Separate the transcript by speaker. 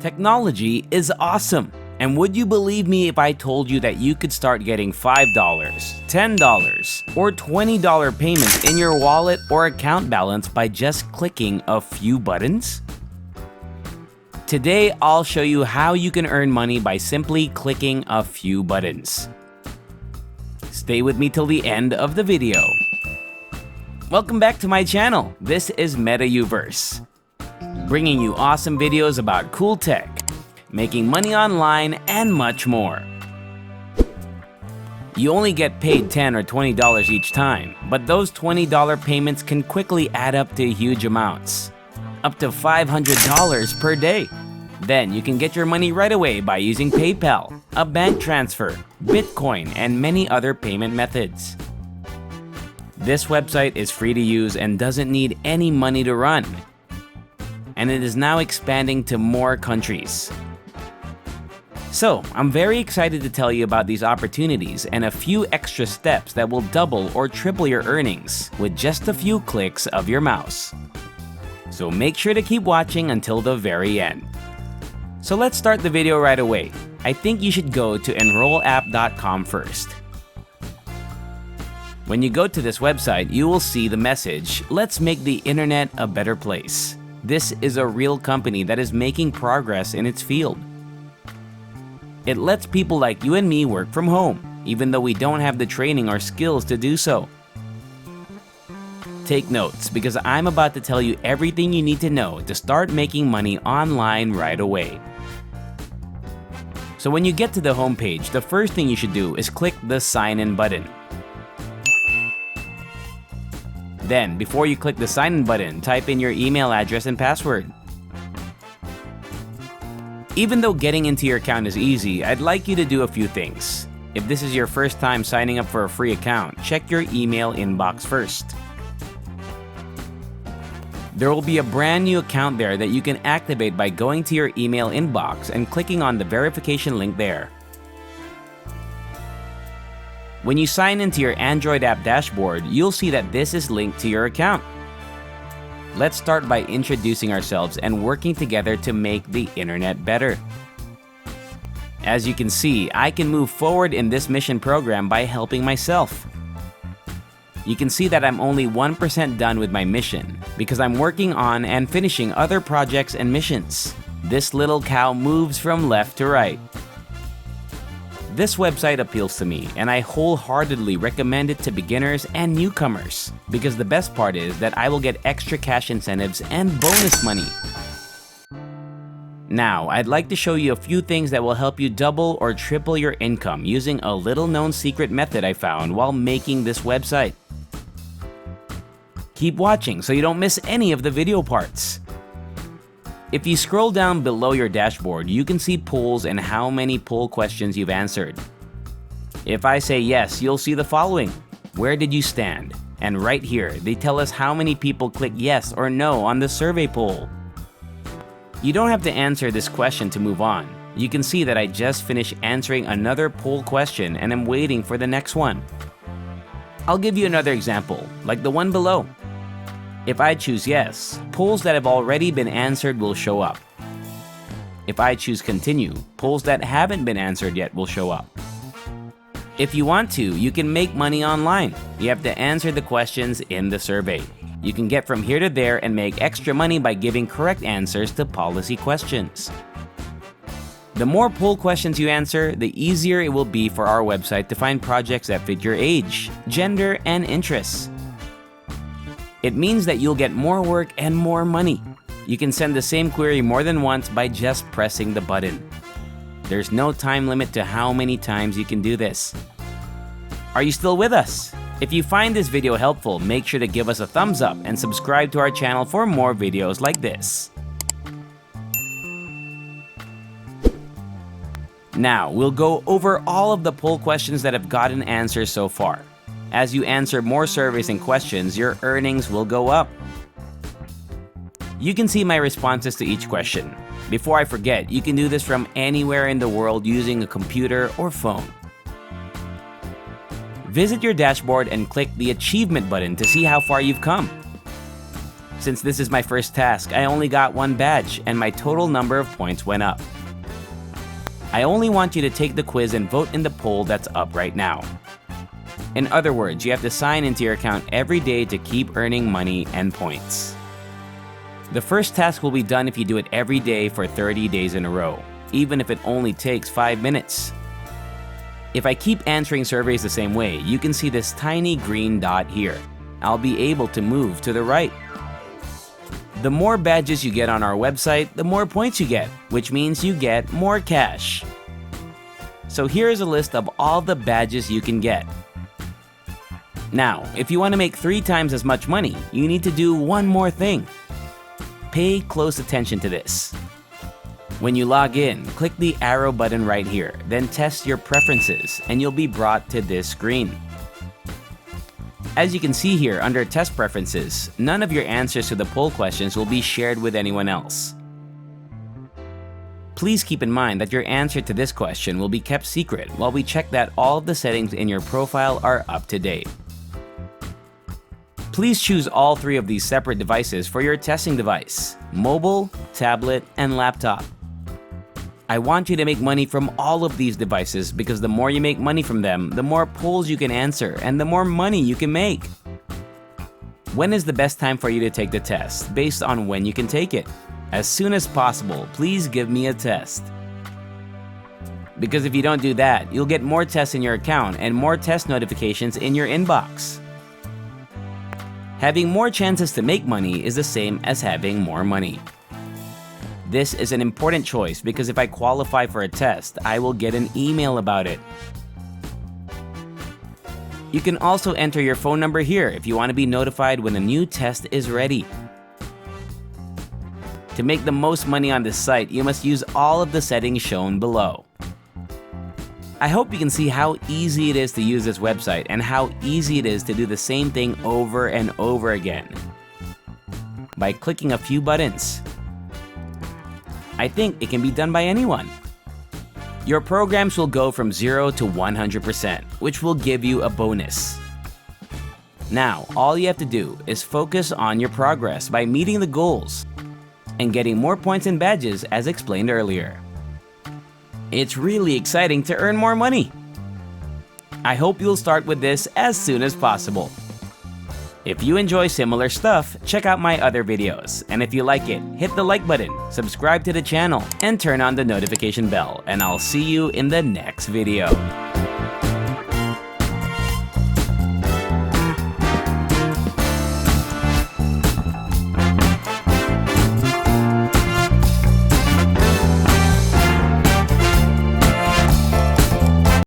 Speaker 1: Technology is awesome. And would you believe me if I told you that you could start getting $5, $10, or $20 payments in your wallet or account balance by just clicking a few buttons? Today, I'll show you how you can earn money by simply clicking a few buttons. Stay with me till the end of the video. Welcome back to my channel. This is MetaUverse, bringing you awesome videos about cool tech, making money online, and much more. You only get paid $10 or $20 each time, but those $20 payments can quickly add up to huge amounts, up to $500 per day. Then you can get your money right away by using PayPal, a bank transfer, Bitcoin, and many other payment methods. This website is free to use and doesn't need any money to run, and it is now expanding to more countries. So, I'm very excited to tell you about these opportunities and a few extra steps that will double or triple your earnings with just a few clicks of your mouse. So make sure to keep watching until the very end. So let's start the video right away. I think you should go to enrollapp.com first. When you go to this website, you will see the message, "Let's make the internet a better place." This is a real company that is making progress in its field. It lets people like you and me work from home, even though we don't have the training or skills to do so. Take notes, because I'm about to tell you everything you need to know to start making money online right away. So when you get to the homepage, the first thing you should do is click the Sign In button. Then, before you click the Sign In button, type in your email address and password. Even though getting into your account is easy, I'd like you to do a few things. If this is your first time signing up for a free account, check your email inbox first. There will be a brand new account there that you can activate by going to your email inbox and clicking on the verification link there. When you sign into your Android app dashboard, you'll see that this is linked to your account. Let's start by introducing ourselves and working together to make the internet better. As you can see, I can move forward in this mission program by helping myself. You can see that I'm only 1% done with my mission because I'm working on and finishing other projects and missions. This little cow moves from left to right. This website appeals to me, and I wholeheartedly recommend it to beginners and newcomers, because the best part is that I will get extra cash incentives and bonus money. Now, I'd like to show you a few things that will help you double or triple your income using a little-known secret method I found while making this website. Keep watching so you don't miss any of the video parts. If you scroll down below your dashboard, you can see polls and how many poll questions you've answered. If I say yes, you'll see the following: where did you stand? And right here, they tell us how many people click yes or no on the survey poll. You don't have to answer this question to move on. You can see that I just finished answering another poll question and I'm waiting for the next one. I'll give you another example, like the one below. If I choose yes, polls that have already been answered will show up. If I choose continue, polls that haven't been answered yet will show up. If you want to, you can make money online. You have to answer the questions in the survey. You can get from here to there and make extra money by giving correct answers to policy questions. The more poll questions you answer, the easier it will be for our website to find projects that fit your age, gender, and interests. It means that you'll get more work and more money. You can send the same query more than once by just pressing the button. There's no time limit to how many times you can do this. Are you still with us? If you find this video helpful, make sure to give us a thumbs up and subscribe to our channel for more videos like this. Now, we'll go over all of the poll questions that have gotten answers so far. As you answer more surveys and questions, your earnings will go up. You can see my responses to each question. Before I forget, you can do this from anywhere in the world using a computer or phone. Visit your dashboard and click the Achievement button to see how far you've come. Since this is my first task, I only got one badge and my total number of points went up. I only want you to take the quiz and vote in the poll that's up right now. In other words, you have to sign into your account every day to keep earning money and points. The first task will be done if you do it every day for 30 days in a row, even if it only takes 5 minutes. If I keep answering surveys the same way, you can see this tiny green dot here. I'll be able to move to the right. The more badges you get on our website, the more points you get, which means you get more cash. So here is a list of all the badges you can get. Now, if you want to make 3 times as much money, you need to do one more thing. Pay close attention to this. When you log in, click the arrow button right here, then test your preferences, and you'll be brought to this screen. As you can see here under Test Preferences, none of your answers to the poll questions will be shared with anyone else. Please keep in mind that your answer to this question will be kept secret while we check that all of the settings in your profile are up to date. Please choose all 3 of these separate devices for your testing device: mobile, tablet, and laptop. I want you to make money from all of these devices because the more you make money from them, the more polls you can answer and the more money you can make. When is the best time for you to take the test based on when you can take it? As soon as possible, please give me a test. Because if you don't do that, you'll get more tests in your account and more test notifications in your inbox. Having more chances to make money is the same as having more money. This is an important choice because if I qualify for a test, I will get an email about it. You can also enter your phone number here if you want to be notified when a new test is ready. To make the most money on this site, you must use all of the settings shown below. I hope you can see how easy it is to use this website and how easy it is to do the same thing over and over again by clicking a few buttons. I think it can be done by anyone. Your programs will go from 0 to 100%, which will give you a bonus. Now, all you have to do is focus on your progress by meeting the goals and getting more points and badges as explained earlier. It's really exciting to earn more money. I hope you'll start with this as soon as possible. If you enjoy similar stuff, check out my other videos. And if you like it, hit the like button, subscribe to the channel, and turn on the notification bell. And I'll see you in the next video.